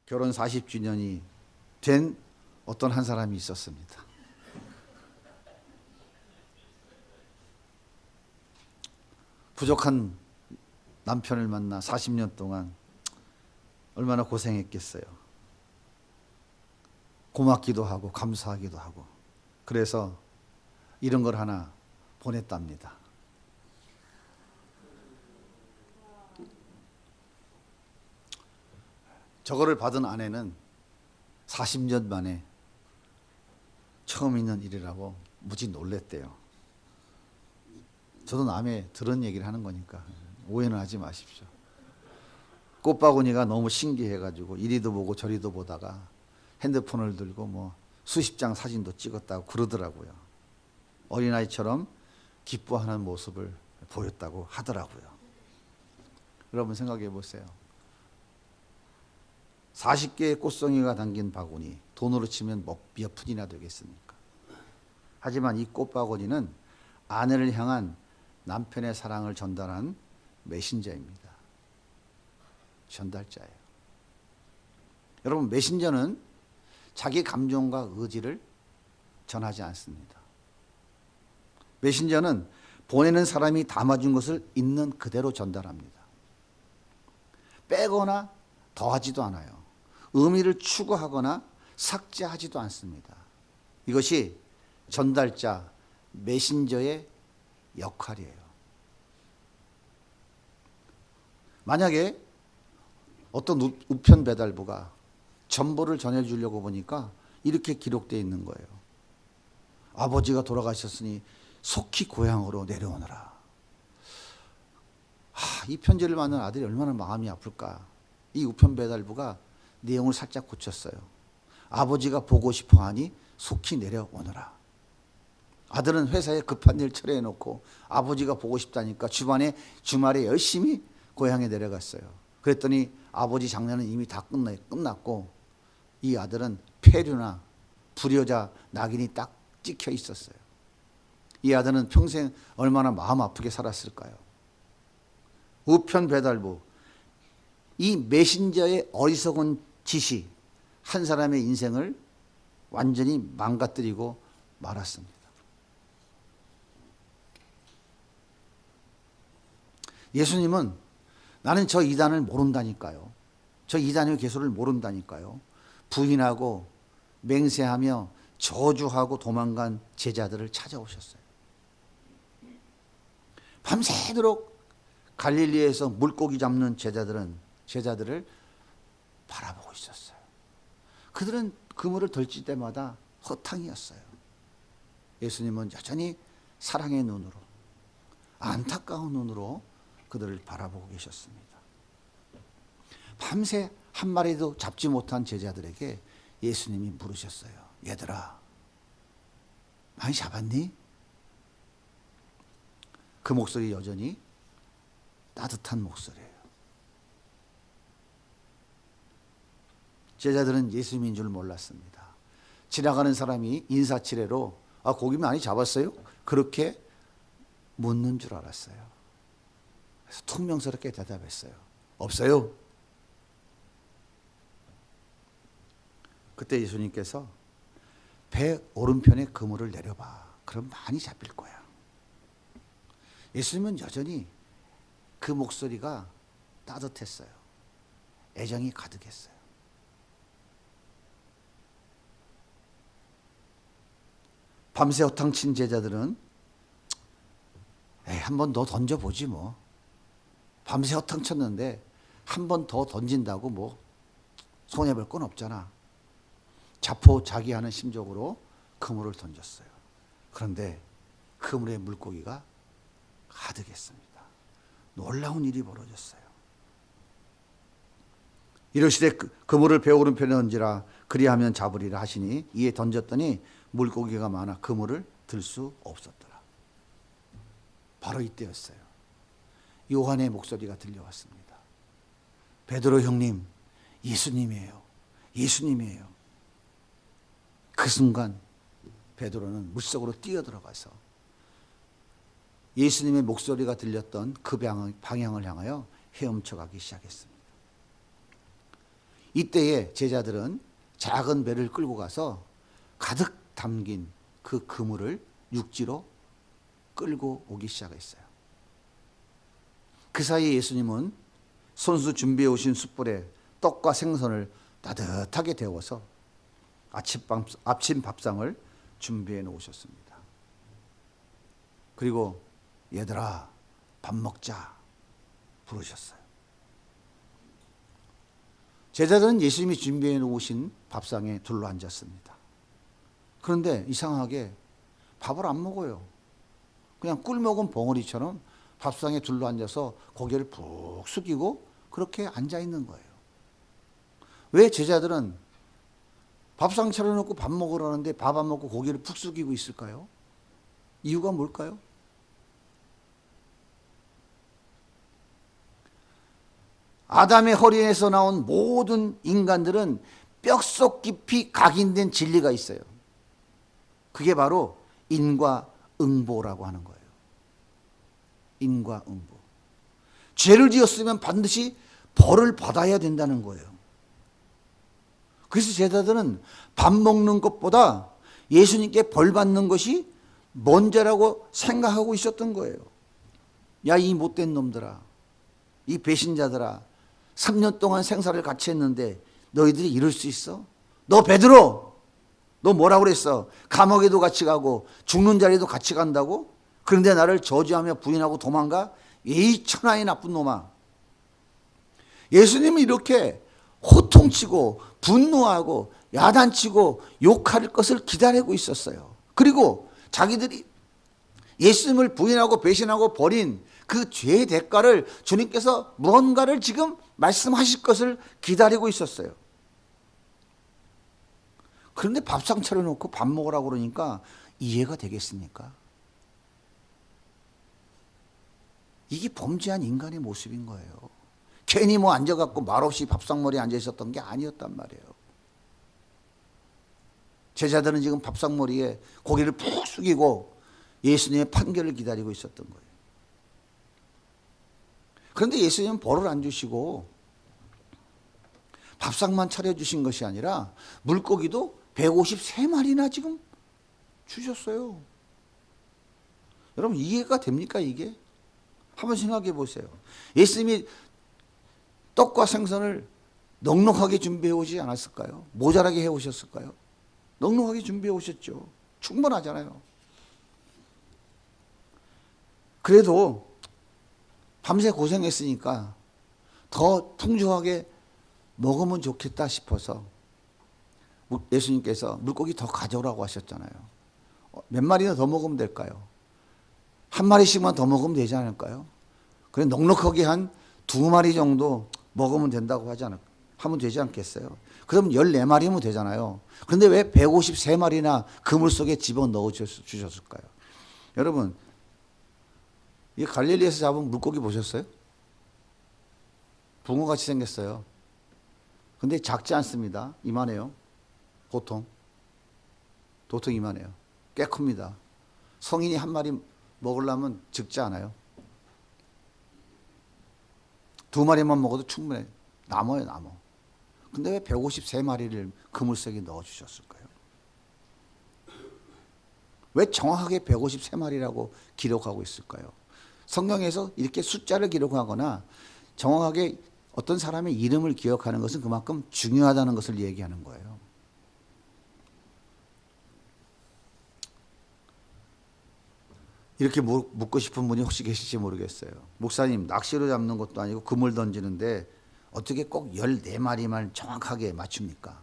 결혼 40주년이 된 어떤 한 사람이 있었습니다. 부족한 남편을 만나 40년 동안 얼마나 고생했겠어요. 고맙기도 하고 감사하기도 하고. 그래서 이런 걸 하나 보냈답니다. 저거를 받은 아내는 40년 만에 처음 있는 일이라고 무지 놀랬대요. 저도 남의 들은 얘기를 하는 거니까 오해는 하지 마십시오. 꽃바구니가 너무 신기해가지고 이리도 보고 저리도 보다가 핸드폰을 들고 뭐 수십 장 사진도 찍었다고 그러더라고요. 어린아이처럼 기뻐하는 모습을 보였다고 하더라고요. 여러분 생각해 보세요. 40개의 꽃송이가 담긴 바구니, 돈으로 치면 몇 푼이나 되겠습니까? 하지만 이 꽃바구니는 아내를 향한 남편의 사랑을 전달한 메신저입니다. 전달자예요. 여러분, 메신저는 자기 감정과 의지를 전하지 않습니다. 메신저는 보내는 사람이 담아준 것을 있는 그대로 전달합니다. 빼거나 더하지도 않아요. 의미를 추가하거나 삭제하지도 않습니다. 이것이 전달자, 메신저의 역할이에요. 만약에 어떤 우편 배달부가 정보를 전해주려고 보니까 이렇게 기록되어 있는 거예요. 아버지가 돌아가셨으니 속히 고향으로 내려오너라. 이 편지를 받는 아들이 얼마나 마음이 아플까. 이 우편 배달부가 내용을 살짝 고쳤어요. 아버지가 보고 싶어 하니 속히 내려오너라. 아들은 회사에 급한 일 처리해 놓고 아버지가 보고 싶다니까 주말에 열심히 고향에 내려갔어요. 그랬더니 아버지 장례는 이미 다 끝났고 이 아들은 폐류나 불효자 낙인이 딱 찍혀 있었어요. 이 아들은 평생 얼마나 마음 아프게 살았을까요? 우편 배달부, 이 메신저의 어리석은 짓이 한 사람의 인생을 완전히 망가뜨리고 말았습니다. 예수님은 나는 저 이단을 모른다니까요. 저 이단의 개소를 모른다니까요. 부인하고 맹세하며 저주하고 도망간 제자들을 찾아오셨어요. 밤새도록 갈릴리에서 물고기 잡는 제자들을 바라보고 있었어요. 그들은 그물을 던질 때마다 허탕이었어요. 예수님은 여전히 사랑의 눈으로, 안타까운 눈으로 그들을 바라보고 계셨습니다. 밤새 한 마리도 잡지 못한 제자들에게 예수님이 물으셨어요. 얘들아, 많이 잡았니? 그 목소리 여전히 따뜻한 목소리예요. 제자들은 예수님인 줄 몰랐습니다. 지나가는 사람이 인사치레로 고기 많이 잡았어요? 그렇게 묻는 줄 알았어요. 그래서 퉁명스럽게 대답했어요. 없어요. 그때 예수님께서 배 오른편에 그물을 내려봐. 그럼 많이 잡힐 거야. 예수님은 여전히 그 목소리가 따뜻했어요. 애정이 가득했어요. 밤새 허탕친 제자들은 한 번 더 던져보지 뭐. 밤새 허탕쳤는데 한 번 더 던진다고 뭐 손해볼 건 없잖아. 자포자기하는 심적으로 그물을 던졌어요. 그런데 그물에 물고기가 가득했습니다. 놀라운 일이 벌어졌어요. 이르시되 그물을 배 오른편에 던지라 그리하면 잡으리라 하시니 이에 던졌더니 물고기가 많아 그물을 들 수 없었더라. 바로 이때였어요. 요한의 목소리가 들려왔습니다. 베드로 형님, 예수님이에요. 예수님이에요. 그 순간 베드로는 물속으로 뛰어들어가서 예수님의 목소리가 들렸던 그 방향을 향하여 헤엄쳐가기 시작했습니다. 이때에 제자들은 작은 배를 끌고 가서 가득 담긴 그 그물을 육지로 끌고 오기 시작했어요. 그 사이에 예수님은 손수 준비해 오신 숯불에 떡과 생선을 따뜻하게 데워서 아침 밥상을 준비해 놓으셨습니다. 그리고 얘들아 밥 먹자 부르셨어요. 제자들은 예수님이 준비해 놓으신 밥상에 둘러 앉았습니다. 그런데 이상하게 밥을 안 먹어요. 그냥 꿀 먹은 벙어리처럼 밥상에 둘러 앉아서 고개를 푹 숙이고 그렇게 앉아 있는 거예요. 왜 제자들은 밥상 차려놓고 밥 먹으라는데 밥 안 먹고 고개를 푹 숙이고 있을까요? 이유가 뭘까요? 아담의 허리에서 나온 모든 인간들은 뼛속 깊이 각인된 진리가 있어요. 그게 바로 인과응보라고 하는 거예요. 인과응보. 죄를 지었으면 반드시 벌을 받아야 된다는 거예요. 그래서 제자들은 밥 먹는 것보다 예수님께 벌 받는 것이 먼저라고 생각하고 있었던 거예요. 야, 이 못된 놈들아, 이 배신자들아, 3년 동안 생사를 같이 했는데 너희들이 이럴 수 있어? 너 베드로, 너 뭐라고 그랬어? 감옥에도 같이 가고 죽는 자리에도 같이 간다고? 그런데 나를 저주하며 부인하고 도망가? 이 천하의 나쁜 놈아. 예수님은 이렇게 호통치고 분노하고 야단치고 욕할 것을 기다리고 있었어요. 그리고 자기들이 예수님을 부인하고 배신하고 버린 그 죄의 대가를 주님께서 무언가를 지금 말씀하실 것을 기다리고 있었어요. 그런데 밥상 차려놓고 밥 먹으라고 그러니까 이해가 되겠습니까? 이게 범죄한 인간의 모습인 거예요. 괜히 뭐 앉아갖고 말없이 밥상머리에 앉아 있었던 게 아니었단 말이에요. 제자들은 지금 밥상머리에 고개를 푹 숙이고 예수님의 판결을 기다리고 있었던 거예요. 그런데 예수님은 벌을 안 주시고 밥상만 차려주신 것이 아니라 물고기도 153마리나 지금 주셨어요. 여러분 이해가 됩니까 이게? 한번 생각해 보세요. 예수님이 떡과 생선을 넉넉하게 준비해 오지 않았을까요? 모자라게 해 오셨을까요? 넉넉하게 준비해 오셨죠. 충분하잖아요. 그래도 밤새 고생했으니까 더 풍족하게 먹으면 좋겠다 싶어서 예수님께서 물고기 더 가져오라고 하셨잖아요. 몇 마리나 더 먹으면 될까요? 한 마리씩만 더 먹으면 되지 않을까요? 그래 넉넉하게 한 2마리 정도 먹으면 된다고 하면 되지 않겠어요? 그럼 14마리면 되잖아요. 그런데 왜 153마리나 그물 속에 집어넣어 주셨을까요? 여러분 이 갈릴리에서 잡은 물고기 보셨어요? 붕어같이 생겼어요. 근데 작지 않습니다. 이만해요. 보통 이만해요. 꽤 큽니다. 성인이 한 마리 먹으려면 적지 않아요. 2마리만 먹어도 충분해. 남아요, 남아. 근데 왜 153마리를 그물속에 넣어주셨을까요? 왜 정확하게 153마리라고 기록하고 있을까요? 성경에서 이렇게 숫자를 기록하거나 정확하게 어떤 사람의 이름을 기억하는 것은 그만큼 중요하다는 것을 얘기하는 거예요. 이렇게 묻고 싶은 분이 혹시 계실지 모르겠어요. 목사님, 낚시로 잡는 것도 아니고 그물 던지는데 어떻게 꼭 14마리만 정확하게 맞춥니까?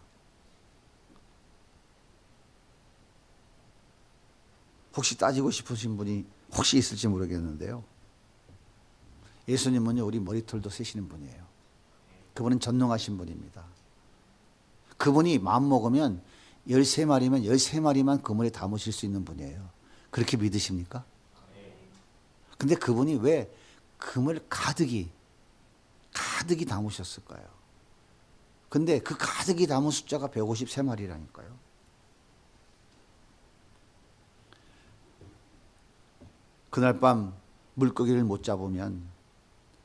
혹시 따지고 싶으신 분이 혹시 있을지 모르겠는데요. 예수님은요, 우리 머리털도 세시는 분이에요. 그분은 전능하신 분입니다. 그분이 마음먹으면 13마리면 13마리만 그물에 담으실 수 있는 분이에요. 그렇게 믿으십니까? 근데 그분이 왜 금을 가득히 담으셨을까요? 근데 그 가득히 담은 숫자가 153마리라니까요. 그날 밤 물고기를 못 잡으면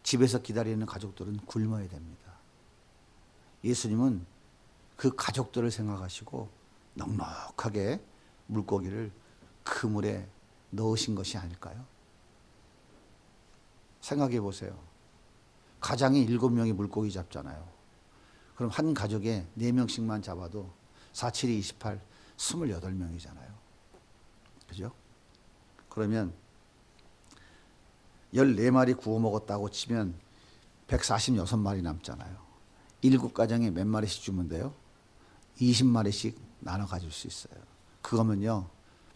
집에서 기다리는 가족들은 굶어야 됩니다. 예수님은 그 가족들을 생각하시고 넉넉하게 물고기를 그물에 넣으신 것이 아닐까요? 생각해 보세요. 가장이 7명이 물고기 잡잖아요. 그럼 한 가족에 4명씩만 잡아도 4, 7이 28, 28명이잖아요. 그죠? 그러면 14마리 구워 먹었다고 치면 146마리 남잖아요. 7가정에 몇 마리씩 주면 돼요? 20마리씩 나눠 가질 수 있어요. 그거면요,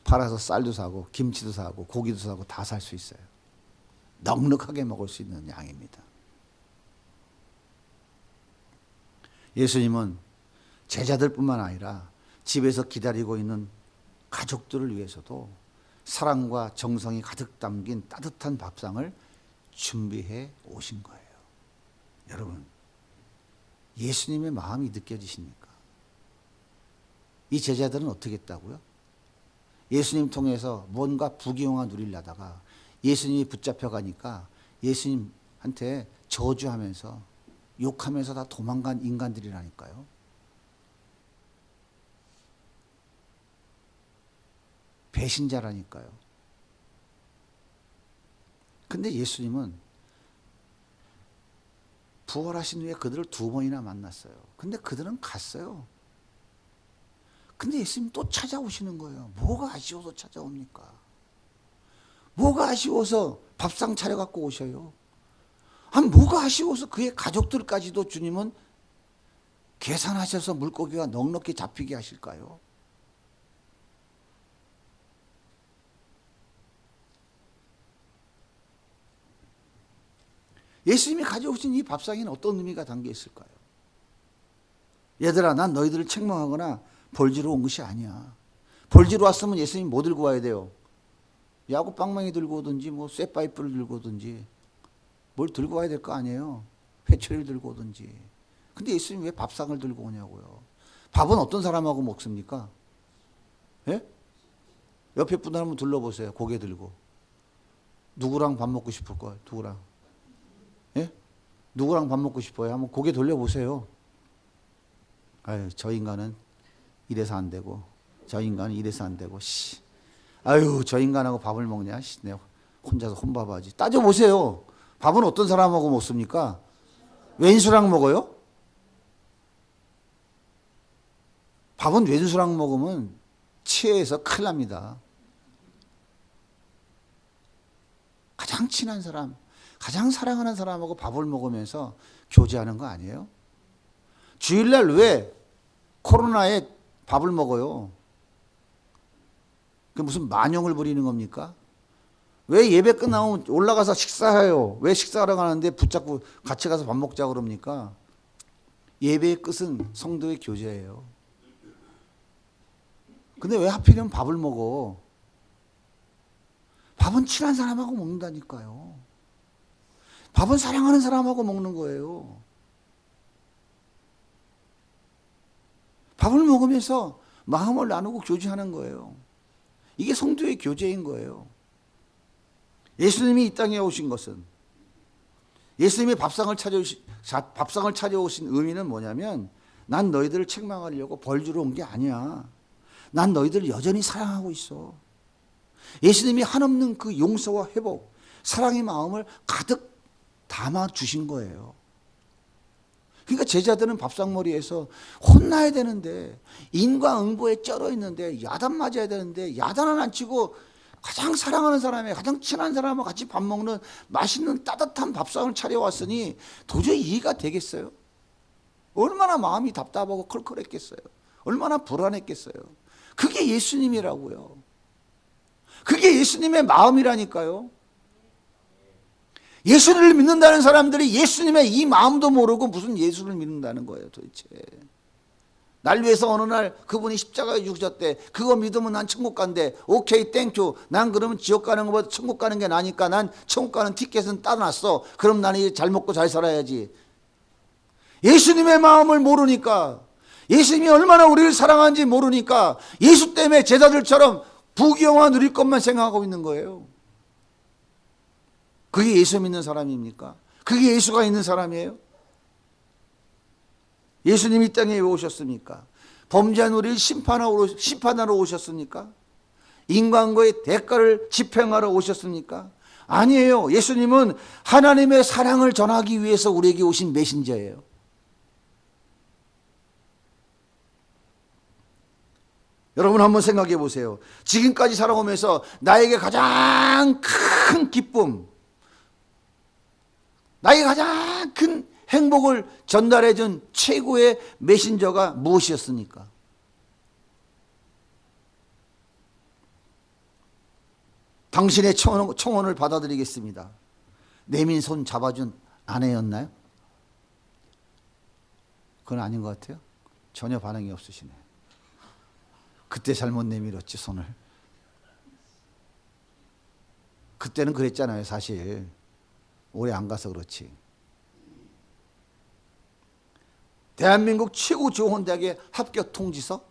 팔아서 쌀도 사고 김치도 사고 고기도 사고 다 살 수 있어요. 넉넉하게 먹을 수 있는 양입니다. 예수님은 제자들뿐만 아니라 집에서 기다리고 있는 가족들을 위해서도 사랑과 정성이 가득 담긴 따뜻한 밥상을 준비해 오신 거예요. 여러분, 예수님의 마음이 느껴지십니까? 이 제자들은 어떻게 했다고요? 예수님 통해서 뭔가 부귀영화 누리려다가 예수님이 붙잡혀 가니까 예수님한테 저주하면서 욕하면서 다 도망간 인간들이라니까요. 배신자라니까요. 근데 예수님은 부활하신 후에 그들을 2번이나 만났어요. 근데 그들은 갔어요. 근데 예수님 또 찾아오시는 거예요. 뭐가 아쉬워서 찾아옵니까? 뭐가 아쉬워서 밥상 차려갖고 오셔요? 뭐가 아쉬워서 그의 가족들까지도 주님은 계산하셔서 물고기가 넉넉히 잡히게 하실까요? 예수님이 가져오신 이 밥상에는 어떤 의미가 담겨 있을까요? 얘들아, 난 너희들을 책망하거나 벌주러 온 것이 아니야. 벌주러 왔으면 예수님 뭐 들고 와야 돼요? 야구 빵망이 들고 오든지 뭐 쇠파이프를 들고 오든지 뭘 들고 와야 될 거 아니에요. 회초리를 들고 오든지. 근데 예수님 왜 밥상을 들고 오냐고요. 밥은 어떤 사람하고 먹습니까? 예? 옆에 분들 한번 둘러보세요. 고개 들고. 누구랑 밥 먹고 싶을 거예요? 누구랑? 예? 누구랑 밥 먹고 싶어요? 한번 고개 돌려보세요. 아유, 저 인간은 이래서 안 되고, 저 인간은 이래서 안 되고, 아유, 저 인간하고 밥을 먹냐? 내가 혼자서 혼밥하지. 따져보세요. 밥은 어떤 사람하고 먹습니까? 왼수랑 먹어요? 밥은 왼수랑 먹으면 치해서 큰일 납니다. 가장 친한 사람, 가장 사랑하는 사람하고 밥을 먹으면서 교제하는 거 아니에요? 주일날 왜 코로나에 밥을 먹어요? 그 무슨 만용을 부리는 겁니까? 왜 예배 끝나면 올라가서 식사해요? 왜 식사하러 가는데 붙잡고 같이 가서 밥 먹자 그럽니까? 예배의 끝은 성도의 교제예요. 근데 왜 하필이면 밥을 먹어? 밥은 친한 사람하고 먹는다니까요. 밥은 사랑하는 사람하고 먹는 거예요. 밥을 먹으면서 마음을 나누고 교제하는 거예요. 이게 성도의 교제인 거예요. 예수님이 이 땅에 오신 것은, 예수님이 밥상을 차려오신 의미는 뭐냐면, 난 너희들을 책망하려고 벌 주러 온 게 아니야. 난 너희들을 여전히 사랑하고 있어. 예수님이 한없는 그 용서와 회복, 사랑의 마음을 가득 담아 주신 거예요. 그러니까 제자들은 밥상머리에서 혼나야 되는데, 인과응보에 쩔어 있는데, 야단 맞아야 되는데, 야단은 안 치고 가장 사랑하는 사람이, 가장 친한 사람하고 같이 밥 먹는 맛있는 따뜻한 밥상을 차려왔으니 도저히 이해가 되겠어요? 얼마나 마음이 답답하고 컬컬했겠어요? 얼마나 불안했겠어요? 그게 예수님이라고요. 그게 예수님의 마음이라니까요. 예수를 믿는다는 사람들이 예수님의 이 마음도 모르고 무슨 예수를 믿는다는 거예요, 도대체. 날 위해서 어느 날 그분이 십자가에 죽으셨대. 그거 믿으면 난 천국 간대. 오케이, 땡큐. 난 그러면 지옥 가는 것보다 천국 가는 게 나니까 난 천국 가는 티켓은 따놨어. 그럼 나는 이제 잘 먹고 잘 살아야지. 예수님의 마음을 모르니까, 예수님이 얼마나 우리를 사랑하는지 모르니까 예수 때문에 제자들처럼 부귀영화 누릴 것만 생각하고 있는 거예요. 그게 예수 믿는 사람입니까? 그게 예수가 있는 사람이에요? 예수님이 이 땅에 왜 오셨습니까? 범죄한 우리를 심판하러 오셨습니까? 인간과의 대가를 집행하러 오셨습니까? 아니에요. 예수님은 하나님의 사랑을 전하기 위해서 우리에게 오신 메신저예요. 여러분 한번 생각해 보세요. 지금까지 살아오면서 나에게 가장 큰 기쁨, 나에게 가장 큰 행복을 전달해 준 최고의 메신저가 무엇이었습니까? 당신의 청혼을 받아들이겠습니다. 내민 손 잡아준 아내였나요? 그건 아닌 것 같아요. 전혀 반응이 없으시네. 그때 잘못 내밀었지, 손을. 그때는 그랬잖아요, 사실. 오래 안 가서 그렇지. 대한민국 최고 조hon대학의 합격 통지서,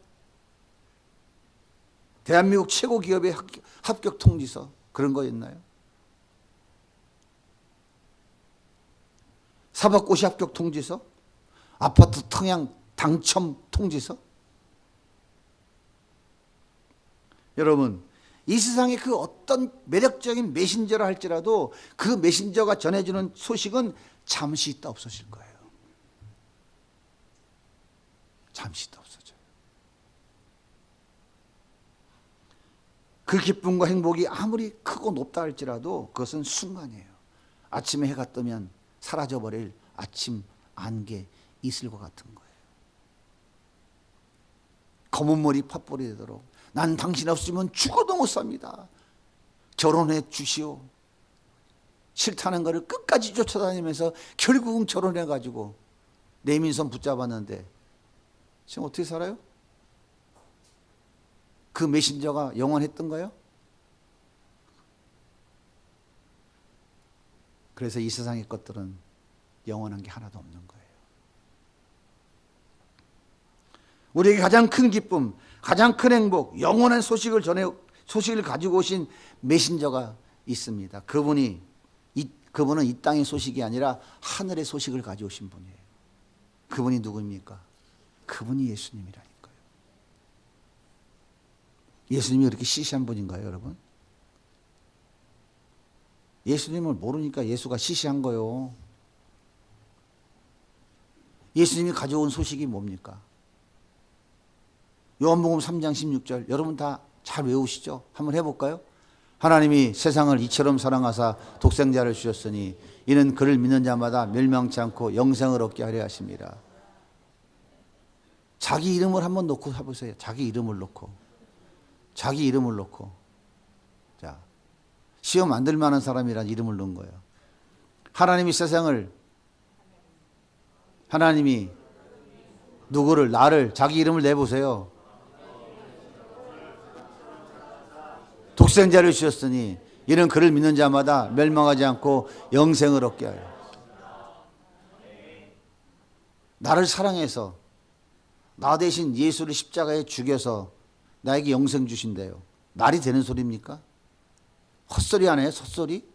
대한민국 최고 기업의 합격 통지서, 그런 거였나요? 사법고시 합격 통지서, 아파트 청약 당첨 통지서. 여러분, 이 세상에 그 어떤 매력적인 메신저라 할지라도 그 메신저가 전해주는 소식은 잠시 있다 없어질 거예요. 잠시 있다 없어져요. 그 기쁨과 행복이 아무리 크고 높다 할지라도 그것은 순간이에요. 아침에 해가 뜨면 사라져버릴 아침 안개 이슬과 같은 거예요. 검은 머리 팥볼이 되도록 난 당신 없으면 죽어도 못 삽니다. 결혼해 주시오. 싫다는 것을 끝까지 쫓아다니면서 결국은 결혼해가지고 내민선 붙잡았는데 지금 어떻게 살아요? 그 메신저가 영원했던가요? 그래서 이 세상의 것들은 영원한 게 하나도 없는 거예요. 우리에게 가장 큰 기쁨, 가장 큰 행복, 영원한 소식을 가지고 오신 메신저가 있습니다. 그분은 이 땅의 소식이 아니라 하늘의 소식을 가져오신 분이에요. 그분이 누구입니까? 그분이 예수님이라니까요. 예수님이 그렇게 시시한 분인가요, 여러분? 예수님을 모르니까 예수가 시시한 거요. 예수님이 가져온 소식이 뭡니까? 요한복음 3장 16절 여러분 다 잘 외우시죠? 한번 해볼까요? 하나님이 세상을 이처럼 사랑하사 독생자를 주셨으니 이는 그를 믿는 자마다 멸망치 않고 영생을 얻게 하려 하십니다. 자기 이름을 한번 놓고 해보세요. 자기 이름을 놓고. 자, 시험 안 들 만한 사람이란 이름을 넣은 거예요. 하나님이 누구를, 나를, 자기 이름을 내보세요. 독생자를 주셨으니 이는 그를 믿는 자마다 멸망하지 않고 영생을 얻게 하여. 나를 사랑해서 나 대신 예수를 십자가에 죽여서 나에게 영생 주신대요. 말이 되는 소리입니까? 헛소리 안 해요? 헛소리?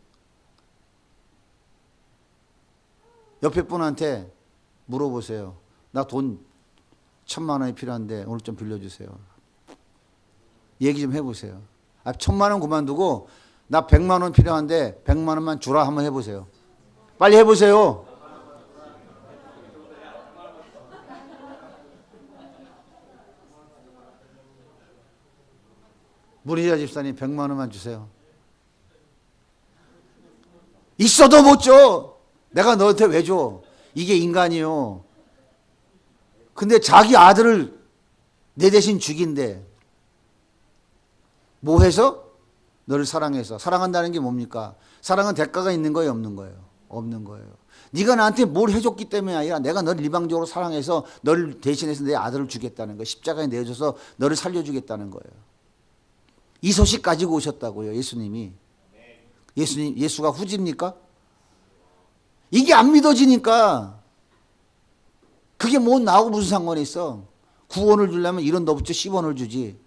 옆에 분한테 물어보세요. 나 돈 1,000만 원이 필요한데 오늘 좀 빌려주세요. 얘기 좀 해보세요. 1,000만 원 그만두고 나 100만 원 필요한데 100만 원만 주라 한번 해보세요. 빨리 해보세요. 문희자 집사님 100만 원만 주세요. 있어도 못 줘. 내가 너한테 왜 줘? 이게 인간이요. 근데 자기 아들을 내 대신 죽인대. 뭐 해서? 너를 사랑해서. 사랑한다는 게 뭡니까? 사랑은 대가가 있는 거예요, 없는 거예요? 없는 거예요. 네가 나한테 뭘 해줬기 때문이 아니라 내가 너를 일방적으로 사랑해서 너를 대신해서 내 아들을 주겠다는 거예요. 십자가에 내어줘서 너를 살려주겠다는 거예요. 이 소식 가지고 오셨다고요, 예수님이. 예수가 후지입니까? 이게 안 믿어지니까 그게 뭐 나하고 무슨 상관이 있어? 9원을 주려면 1원 더 붙여 10원을 주지.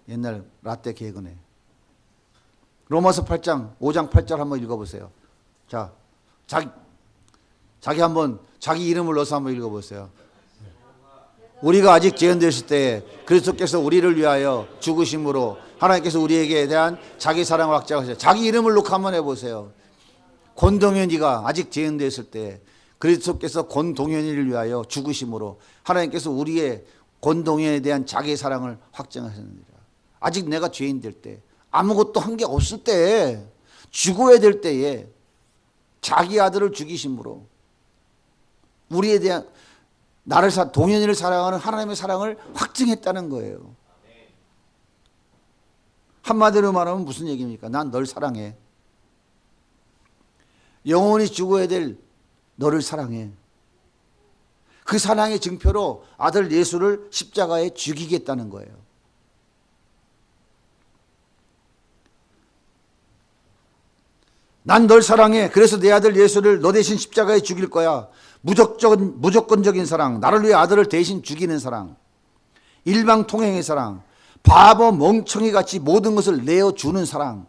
옛날 라떼 개그네. 로마서 8장 5장 8절 한번 읽어보세요. 자, 자기 이름을 넣어서 한번 읽어보세요. 우리가 아직 재현되었을 때 그리스도께서 우리를 위하여 죽으심으로 하나님께서 우리에게 대한 자기 사랑을 확증하셨어요. 자기 이름을 놓고 한번 해보세요. 권동현이가 아직 재현되었을 때 그리스도께서 권동현이를 위하여 죽으심으로 하나님께서 우리의 권동현에 대한 자기 사랑을 확증하셨느니라. 아직 내가 죄인 될 때, 아무것도 한 게 없을 때, 죽어야 될 때에 자기 아들을 죽이심으로 우리에 대한 동현이를 사랑하는 하나님의 사랑을 확증했다는 거예요. 한마디로 말하면 무슨 얘기입니까? 난 널 사랑해. 영원히 죽어야 될 너를 사랑해. 그 사랑의 증표로 아들 예수를 십자가에 죽이겠다는 거예요. 난 널 사랑해. 그래서 내 아들 예수를 너 대신 십자가에 죽일 거야. 무조건적인 사랑, 나를 위해 아들을 대신 죽이는 사랑, 일방통행의 사랑, 바보 멍청이 같이 모든 것을 내어주는 사랑.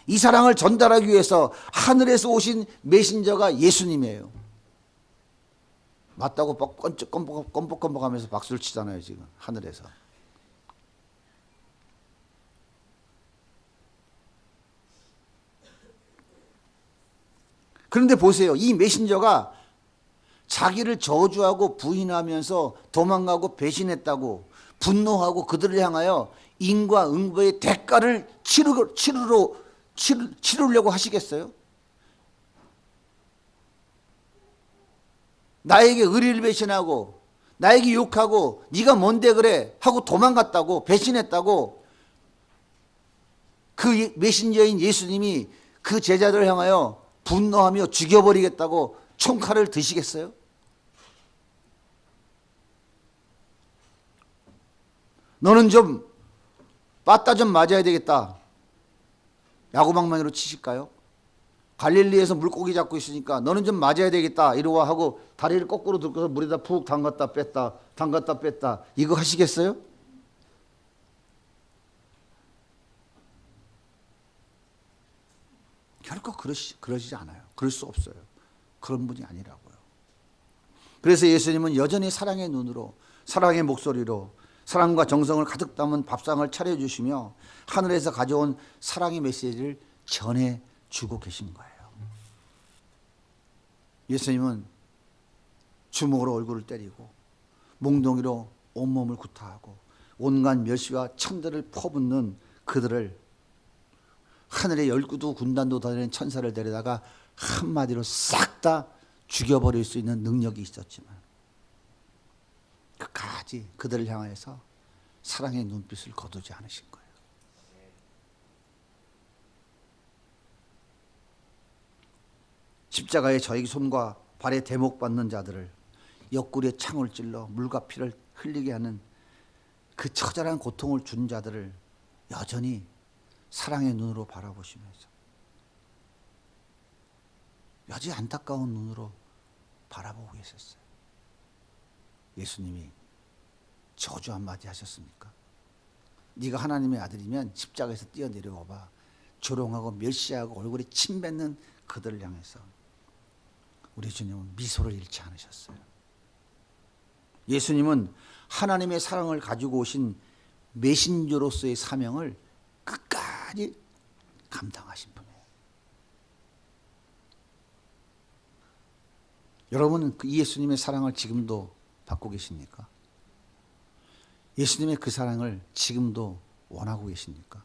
이 사랑을 전달하기 위해서 하늘에서 오신 메신저가 예수님이에요. 맞다고 껌뻑껌뻑하면서 박수를 치잖아요, 지금 하늘에서. 그런데 보세요. 이 메신저가 자기를 저주하고 부인하면서 도망가고 배신했다고 분노하고 그들을 향하여 인과 응보의 대가를 치르려고 하시겠어요? 나에게 의리를 배신하고 나에게 욕하고 네가 뭔데 그래 하고 도망갔다고 배신했다고 그 메신저인 예수님이 그 제자들을 향하여 분노하며 죽여버리겠다고 총칼을 드시겠어요? 너는 좀 빠따 좀 맞아야 되겠다. 야구방망이로 치실까요? 갈릴리에서 물고기 잡고 있으니까 너는 좀 맞아야 되겠다. 이러고 하고 다리를 거꾸로 들고서 물에다 푹 담갔다 뺐다 이거 하시겠어요? 결코 그러시지 않아요. 그럴 수 없어요. 그런 분이 아니라고요. 그래서 예수님은 여전히 사랑의 눈으로, 사랑의 목소리로, 사랑과 정성을 가득 담은 밥상을 차려주시며 하늘에서 가져온 사랑의 메시지를 전해주고 계신 거예요. 예수님은 주먹으로 얼굴을 때리고 몽둥이로 온몸을 구타하고 온갖 멸시와 천대를 퍼붓는 그들을 하늘의 12 군단도 다니는 천사를 데려다가 한마디로 싹 다 죽여버릴 수 있는 능력이 있었지만 끝까지 그들을 향해서 사랑의 눈빛을 거두지 않으신 거예요. 십자가에 저희 손과 발에 대목 받는 자들을 옆구리에 창을 찔러 물과 피를 흘리게 하는 그 처절한 고통을 준 자들을 여전히 사랑의 눈으로 바라보시면서 여전히 안타까운 눈으로 바라보고 계셨어요. 예수님이 저주 한마디 하셨습니까? 네가 하나님의 아들이면 십자가에서 뛰어내려와봐. 조롱하고 멸시하고 얼굴에 침 뱉는 그들을 향해서 우리 주님은 미소를 잃지 않으셨어요. 예수님은 하나님의 사랑을 가지고 오신 메신저로서의 사명을 끝까지 감당하신 분이에요. 여러분은 이 예수님의 사랑을 지금도 받고 계십니까? 예수님의 그 사랑을 지금도 원하고 계십니까?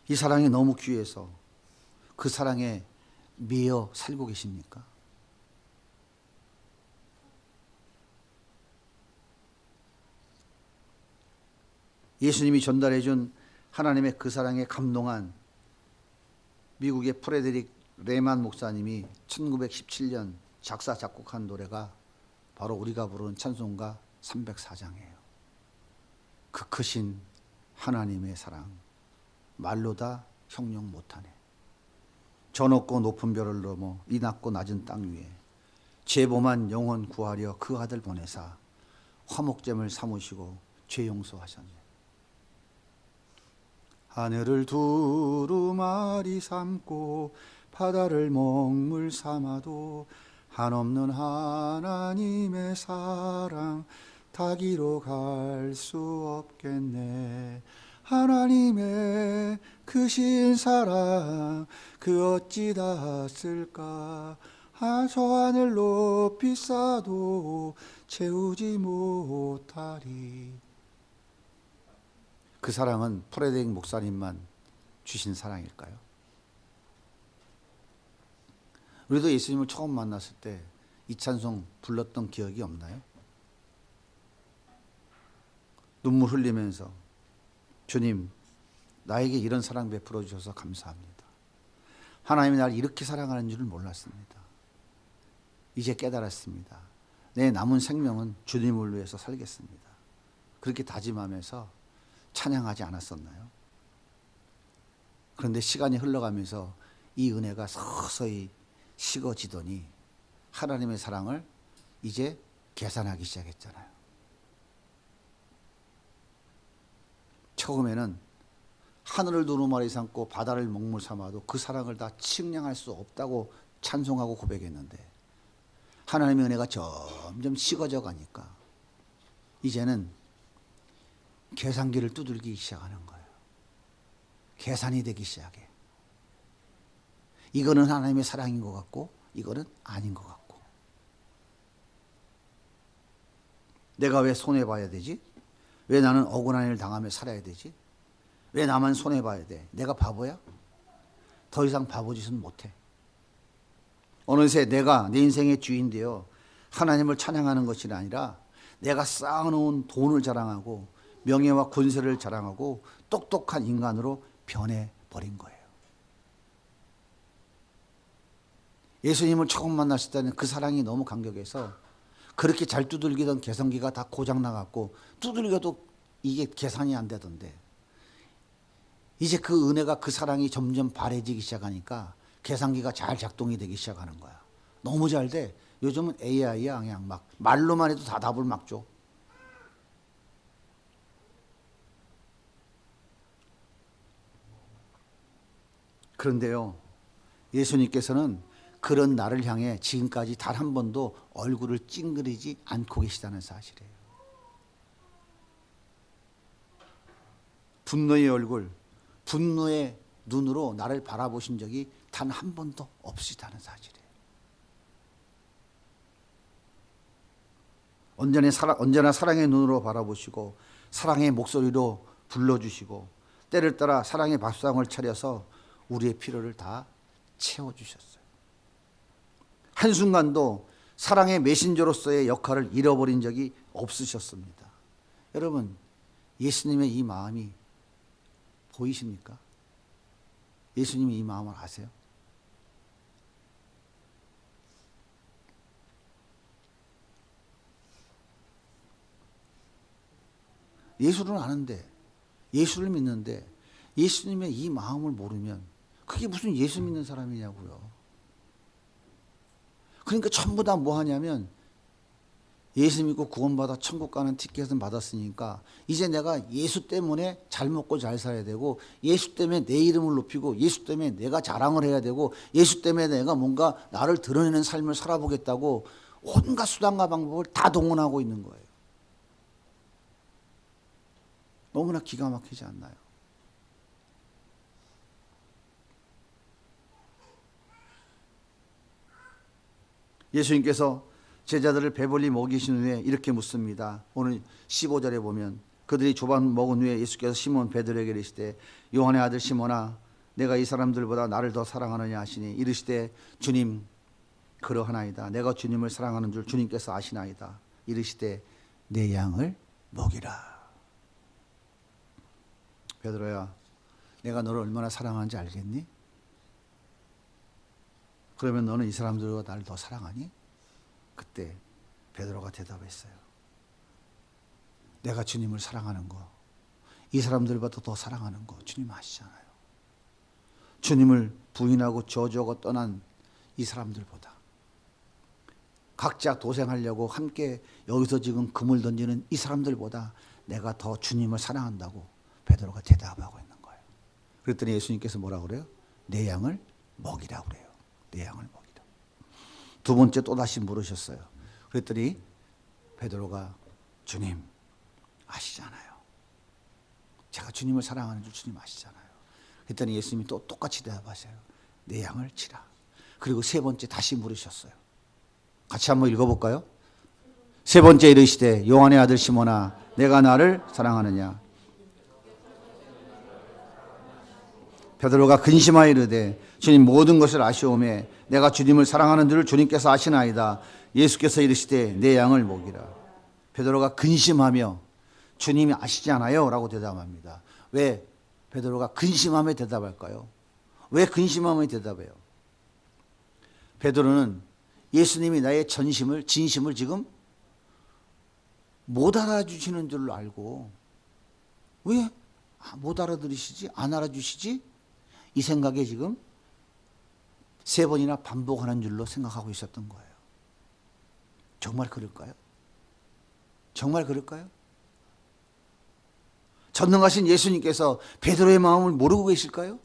이 사랑이 너무 귀해서 그 사랑에 매여 살고 계십니까? 예수님이 전달해 준 하나님의 그 사랑에 감동한 미국의 프레데릭 레만 목사님이 1917년 작사 작곡한 노래가 바로 우리가 부르는 찬송가 304장이에요. 그 크신 하나님의 사랑 말로 다 형용 못하네. 저 높고 높은 별을 넘어 이 낮고 낮은 땅 위에 죄범한 영혼 구하려 그 아들 보내사 화목제물 삼으시고 죄 용서하셨네. 하늘을 두루마리 삼고 바다를 먹물 삼아도 한없는 하나님의 사랑 다기로 갈 수 없겠네. 하나님의 크신 사랑 그 어찌 닿았을까. 저 하늘 높이 쌓아도 채우지 못하리. 그 사랑은 프레드릭 목사님만 주신 사랑일까요? 우리도 예수님을 처음 만났을 때 이 찬송 불렀던 기억이 없나요? 눈물 흘리면서 주님, 나에게 이런 사랑 베풀어 주셔서 감사합니다. 하나님이 나를 이렇게 사랑하는 줄은 몰랐습니다. 이제 깨달았습니다. 내 남은 생명은 주님을 위해서 살겠습니다. 그렇게 다짐하면서 찬양하지 않았었나요? 그런데 시간이 흘러가면서 이 은혜가 서서히 식어지더니 하나님의 사랑을 이제 계산하기 시작했잖아요. 처음에는 하늘을 두루마리 삼고 바다를 먹물 삼아도 그 사랑을 다 측량할 수 없다고 찬송하고 고백했는데 하나님의 은혜가 점점 식어져 가니까 이제는 계산기를 두들기기 시작하는 거예요. 계산이 되기 시작해. 이거는 하나님의 사랑인 것 같고 이거는 아닌 것 같고. 내가 왜 손해봐야 되지? 왜 나는 억울한 일을 당하며 살아야 되지? 왜 나만 손해봐야 돼? 내가 바보야? 더 이상 바보짓은 못해. 어느새 내가 내 인생의 주인 되어 하나님을 찬양하는 것이 아니라 내가 쌓아놓은 돈을 자랑하고 명예와 권세를 자랑하고 똑똑한 인간으로 변해버린 거예요. 예수님을 처음 만났을 때는 그 사랑이 너무 감격해서 그렇게 잘 두들기던 계산기가 다 고장나갖고 두들겨도 이게 계산이 안 되던데 이제 그 은혜가 그 사랑이 점점 바래지기 시작하니까 계산기가 잘 작동이 되기 시작하는 거야. 너무 잘 돼. 요즘은 AI야. 그냥 막 말로만 해도 다 답을 막 줘. 그런데요, 예수님께서는 그런 나를 향해 지금까지 단 한 번도 얼굴을 찡그리지 않고 계시다는 사실이에요. 분노의 얼굴, 분노의 눈으로 나를 바라보신 적이 단 한 번도 없으시다는 사실이에요. 언제나 사랑의 눈으로 바라보시고 사랑의 목소리로 불러주시고 때를 따라 사랑의 밥상을 차려서 우리의 필요를 다 채워주셨어요. 한순간도 사랑의 메신저로서의 역할을 잃어버린 적이 없으셨습니다. 여러분, 예수님의 이 마음이 보이십니까? 예수님이 이 마음을 아세요? 예수를 아는데, 예수를 믿는데 예수님의 이 마음을 모르면 그게 무슨 예수 믿는 사람이냐고요. 그러니까 전부 다 뭐 하냐면 예수 믿고 구원받아 천국 가는 티켓은 받았으니까 이제 내가 예수 때문에 잘 먹고 잘 살아야 되고 예수 때문에 내 이름을 높이고 예수 때문에 내가 자랑을 해야 되고 예수 때문에 내가 뭔가 나를 드러내는 삶을 살아보겠다고 온갖 수단과 방법을 다 동원하고 있는 거예요. 너무나 기가 막히지 않나요? 예수님께서 제자들을 배불리 먹이신 후에 이렇게 묻습니다. 오늘 15절에 보면 그들이 조반 먹은 후에 예수께서 시몬 베드로에게 이르시되 요한의 아들 시몬아 내가 이 사람들보다 나를 더 사랑하느냐 하시니 이르시되 주님 그러하나이다. 내가 주님을 사랑하는 줄 주님께서 아시나이다. 이르시되 내 양을 먹이라. 베드로야, 내가 너를 얼마나 사랑하는지 알겠니? 그러면 너는 이 사람들보다 나를 더 사랑하니? 그때 베드로가 대답했어요. 내가 주님을 사랑하는 거, 이 사람들보다 더 사랑하는 거 주님 아시잖아요. 주님을 부인하고 저주하고 떠난 이 사람들보다 각자 도생하려고 함께 여기서 지금 금을 던지는 이 사람들보다 내가 더 주님을 사랑한다고 베드로가 대답하고 있는 거예요. 그랬더니 예수님께서 뭐라고 그래요? 내 양을 먹이라 그래요. 내 양을 먹이라. 두 번째 또다시 물으셨어요. 그랬더니 베드로가 주님 아시잖아요. 제가 주님을 사랑하는 줄 주님 아시잖아요. 그랬더니 예수님이 또 똑같이 대답하세요. 내 양을 치라. 그리고 세 번째 다시 물으셨어요. 같이 한번 읽어볼까요? 세 번째 이르시되 요한의 아들 시몬아 내가 나를 사랑하느냐. 베드로가 근심하여 이르되 주님 모든 것을 아시오매 내가 주님을 사랑하는 줄 주님께서 아시나이다. 예수께서 이르시되 내 양을 먹이라. 베드로가 근심하며 주님이 아시잖아요 라고 대답합니다. 왜 베드로가 근심하며 대답할까요? 왜 근심하며 대답해요? 베드로는 예수님이 나의 진심을 지금 못 알아주시는 줄 알고 왜 못 알아들으시지? 안 알아주시지? 이 생각에 지금 세 번이나 반복하는 줄로 생각하고 있었던 거예요. 정말 그럴까요? 정말 그럴까요? 전능하신 예수님께서 베드로의 마음을 모르고 계실까요?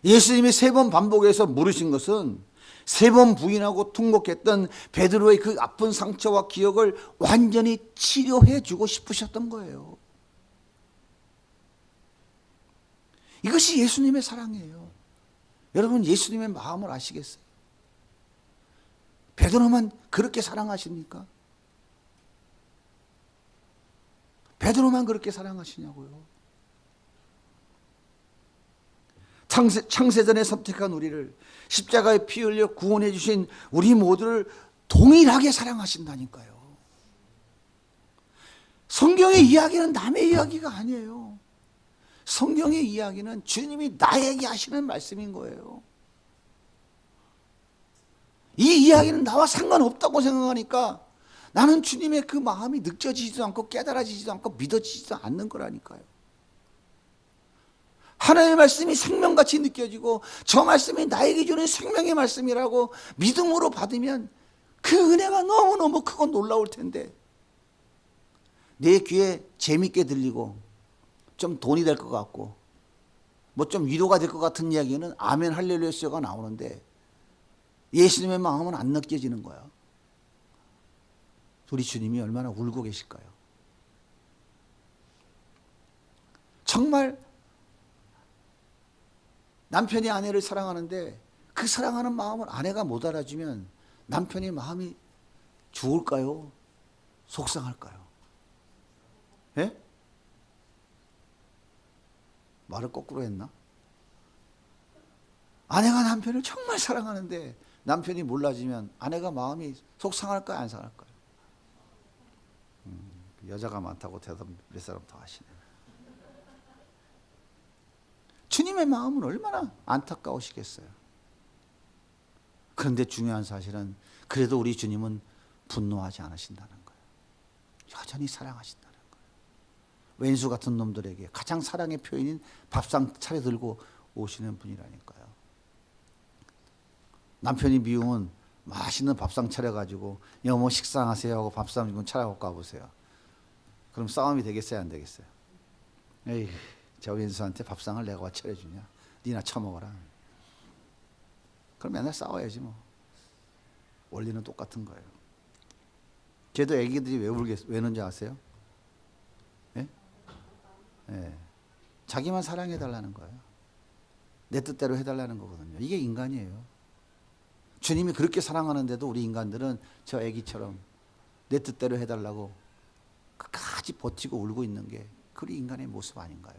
예수님이 세 번 반복해서 물으신 것은 세 번 부인하고 통곡했던 베드로의 그 아픈 상처와 기억을 완전히 치료해 주고 싶으셨던 거예요. 이것이 예수님의 사랑이에요. 여러분 예수님의 마음을 아시겠어요? 베드로만 그렇게 사랑하십니까? 베드로만 그렇게 사랑하시냐고요. 창세전에 선택한 우리를 십자가에 피 흘려 구원해 주신 우리 모두를 동일하게 사랑하신다니까요. 성경의 이야기는 남의 이야기가 아니에요. 성경의 이야기는 주님이 나에게 하시는 말씀인 거예요. 이 이야기는 나와 상관없다고 생각하니까 나는 주님의 그 마음이 느껴지지도 않고 깨달아지지도 않고 믿어지지도 않는 거라니까요. 하나님의 말씀이 생명같이 느껴지고 저 말씀이 나에게 주는 생명의 말씀이라고 믿음으로 받으면 그 은혜가 너무너무 크고 놀라울 텐데 내 귀에 재밌게 들리고 좀 돈이 될 것 같고 뭐 좀 위로가 될 것 같은 이야기는 아멘 할렐루야 수요가 나오는데 예수님의 마음은 안 느껴지는 거야. 우리 주님이 얼마나 울고 계실까요? 정말 남편이 아내를 사랑하는데 그 사랑하는 마음을 아내가 못 알아주면 남편의 마음이 죽을까요? 속상할까요? 예? 말을 거꾸로 했나? 아내가 남편을 정말 사랑하는데 남편이 몰라주면 아내가 마음이 속상할까요? 안 상할까요? 여자가 많다고 대답 몇 사람 더 하시네. 주님의 마음은 얼마나 안타까우시겠어요. 그런데 중요한 사실은 그래도 우리 주님은 분노하지 않으신다는 거예요. 여전히 사랑하신다는 거예요. 왼수 같은 놈들에게 가장 사랑의 표현인 밥상 차려 들고 오시는 분이라니까요. 남편이 미우면 맛있는 밥상 차려가지고 여보 식사하세요 하고 밥상 좀 차려갖고 가보세요. 그럼 싸움이 되겠어요 안 되겠어요? 에이, 저 왼수한테 밥상을 내가 차려주냐? 니나 처먹어라. 그럼 맨날 싸워야지 뭐. 원리는 똑같은 거예요. 걔도 애기들이 왜 우는지 아세요? 예? 예. 자기만 사랑해달라는 거예요. 내 뜻대로 해달라는 거거든요. 이게 인간이에요. 주님이 그렇게 사랑하는데도 우리 인간들은 저 애기처럼 내 뜻대로 해달라고 끝까지 버티고 울고 있는 게 그리 인간의 모습 아닌가요?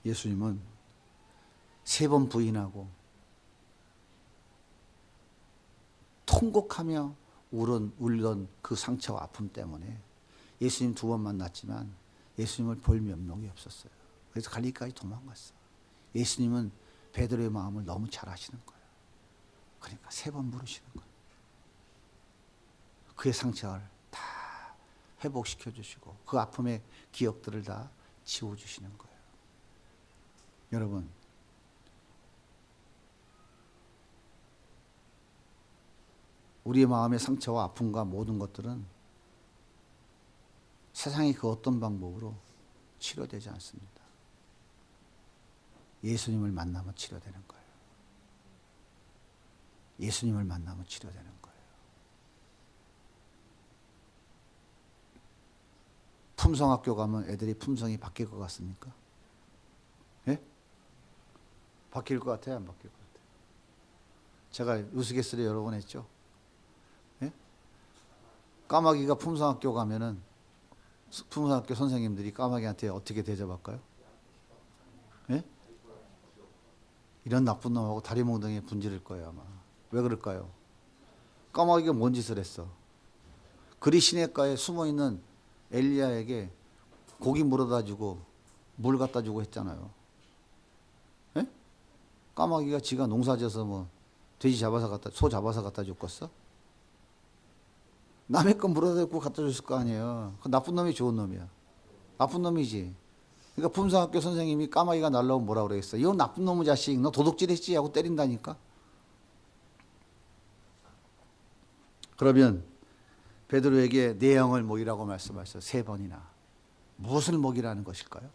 예수님은 세 번 부인하고 통곡하며 울던 그 상처와 아픔 때문에 예수님 두 번 만났지만 예수님을 볼 면목이 없었어요. 그래서 갈릴리까지 도망갔어. 예수님은 베드로의 마음을 너무 잘 아시는 거예요. 그러니까 세 번 물으시는 거예요. 그의 상처를 다 회복시켜 주시고 그 아픔의 기억들을 다 지워주시는 거예요. 여러분, 우리의 마음의 상처와 아픔과 모든 것들은 세상의 그 어떤 방법으로 치료되지 않습니다. 예수님을 만나면 치료되는 거예요. 예수님을 만나면 치료되는 거예요. 품성학교 가면 애들이 품성이 바뀔 것 같습니까? 예? 바뀔 것 같아요? 안 바뀔 것 같아요? 제가 우스갯소리 여러 번 했죠? 예? 까마귀가 품성학교 가면은 품성학교 선생님들이 까마귀한테 어떻게 대접할까요? 예? 이런 나쁜 놈하고 다리 몽둥이에 분지를 거예요 아마. 왜 그럴까요? 까마귀가 뭔 짓을 했어? 그리 시냇가에 숨어있는 엘리야에게 고기 물어다 주고 물 갖다 주고 했잖아요. 예? 까마귀가 지가 농사져서 뭐 돼지 잡아서 소 잡아서 갖다 줬겠어? 남의 거 물어다 주고 갖다 줬을 거 아니에요. 그 나쁜 놈이 좋은 놈이야. 나쁜 놈이지. 그러니까 품성학교 선생님이 까마귀가 날라오면 뭐라 그러겠어? 이거 나쁜 놈의 자식, 너 도둑질했지? 하고 때린다니까. 그러면 베드로에게 내 영을 먹이라고 말씀하셨어요. 3번이나. 무엇을 먹이라는 것일까요?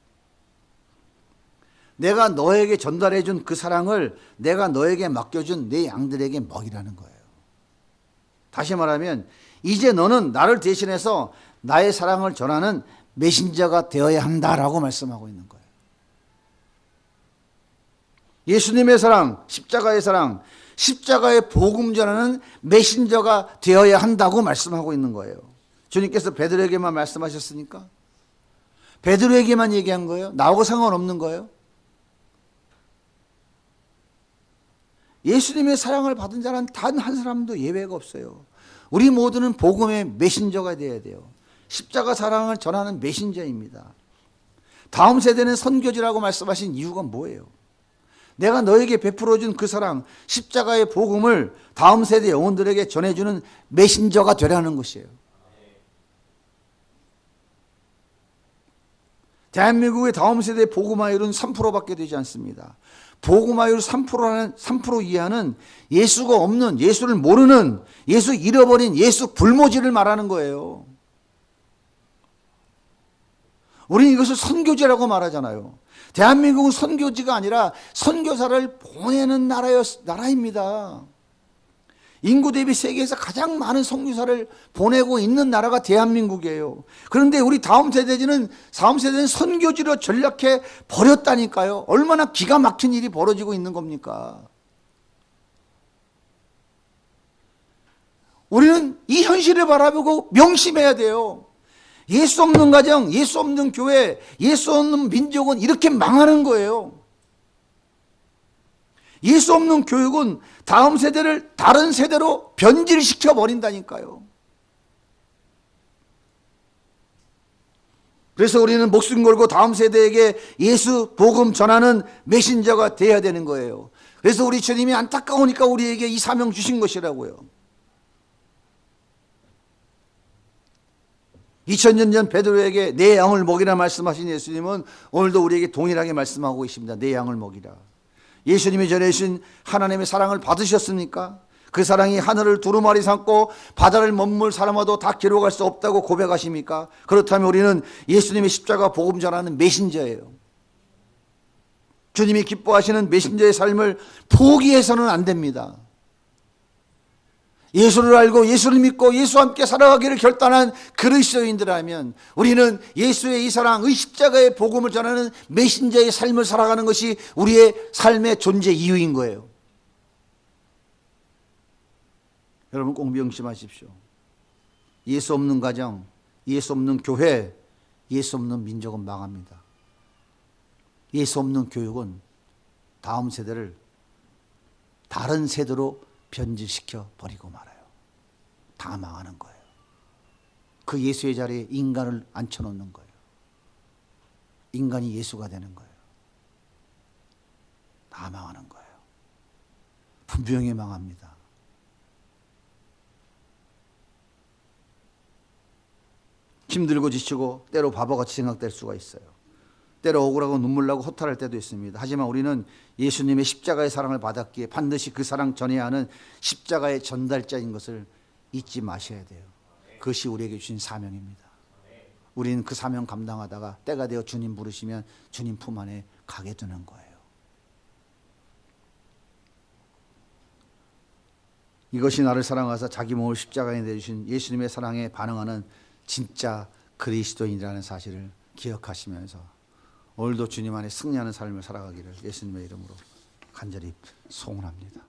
내가 너에게 전달해 준 그 사랑을 내가 너에게 맡겨준 내 양들에게 먹이라는 거예요. 다시 말하면 이제 너는 나를 대신해서 나의 사랑을 전하는 메신저가 되어야 한다라고 말씀하고 있는 거예요. 예수님의 사랑, 십자가의 사랑, 십자가의 복음 전하는 메신저가 되어야 한다고 말씀하고 있는 거예요. 주님께서 베드로에게만 말씀하셨으니까? 베드로에게만 얘기한 거예요? 나하고 상관없는 거예요? 예수님의 사랑을 받은 자는 단 한 사람도 예외가 없어요. 우리 모두는 복음의 메신저가 되어야 돼요. 십자가 사랑을 전하는 메신저입니다. 다음 세대는 선교지라고 말씀하신 이유가 뭐예요? 내가 너에게 베풀어준 그 사랑, 십자가의 복음을 다음 세대 영혼들에게 전해주는 메신저가 되라는 것이에요. 대한민국의 다음 세대 복음화율은 3%밖에 되지 않습니다. 복음화율 3% 이하는 예수가 없는, 예수를 모르는, 예수 잃어버린 예수 불모지를 말하는 거예요. 우리는 이것을 선교지라고 말하잖아요. 대한민국은 선교지가 아니라 선교사를 보내는 나라입니다. 인구 대비 세계에서 가장 많은 선교사를 보내고 있는 나라가 대한민국이에요. 그런데 우리 다음 세대는 선교지로 전락해 버렸다니까요. 얼마나 기가 막힌 일이 벌어지고 있는 겁니까? 우리는 이 현실을 바라보고 명심해야 돼요. 예수 없는 가정, 예수 없는 교회, 예수 없는 민족은 이렇게 망하는 거예요. 예수 없는 교육은 다음 세대를 다른 세대로 변질시켜 버린다니까요. 그래서 우리는 목숨 걸고 다음 세대에게 예수 복음 전하는 메신저가 되어야 되는 거예요. 그래서 우리 주님이 안타까우니까 우리에게 이 사명 주신 것이라고요. 2000년 전 베드로에게 내 양을 먹이라 말씀하신 예수님은 오늘도 우리에게 동일하게 말씀하고 계십니다. 내 양을 먹이라. 예수님이 전해주신 하나님의 사랑을 받으셨습니까? 그 사랑이 하늘을 두루마리 삼고 바다를 머물 사람아도 다 기록할 수 없다고 고백하십니까? 그렇다면 우리는 예수님의 십자가 복음 전하는 메신저예요. 주님이 기뻐하시는 메신저의 삶을 포기해서는 안 됩니다. 예수를 알고 예수를 믿고 예수와 함께 살아가기를 결단한 그리스도인들이라면 우리는 예수의 이 사랑, 의 십자가의 복음을 전하는 메신저의 삶을 살아가는 것이 우리의 삶의 존재 이유인 거예요. 여러분 꼭 명심하십시오. 예수 없는 가정, 예수 없는 교회, 예수 없는 민족은 망합니다. 예수 없는 교육은 다음 세대를 다른 세대로 변질시켜 버리고 말아요. 다 망하는 거예요. 그 예수의 자리에 인간을 앉혀놓는 거예요. 인간이 예수가 되는 거예요. 다 망하는 거예요. 분명히 망합니다. 힘들고 지치고 때로 바보같이 생각될 수가 있어요. 때로 억울하고 눈물 나고 허탈할 때도 있습니다. 하지만 우리는 예수님의 십자가의 사랑을 받았기에 반드시 그 사랑 전해야 하는 십자가의 전달자인 것을 잊지 마셔야 돼요. 그것이 우리에게 주신 사명입니다. 우리는 그 사명 감당하다가 때가 되어 주님 부르시면 주님 품 안에 가게 되는 거예요. 이것이 나를 사랑하사 자기 몸을 십자가에 내주신 예수님의 사랑에 반응하는 진짜 그리스도인이라는 사실을 기억하시면서 오늘도 주님 안에 승리하는 삶을 살아가기를 예수님의 이름으로 간절히 소원합니다.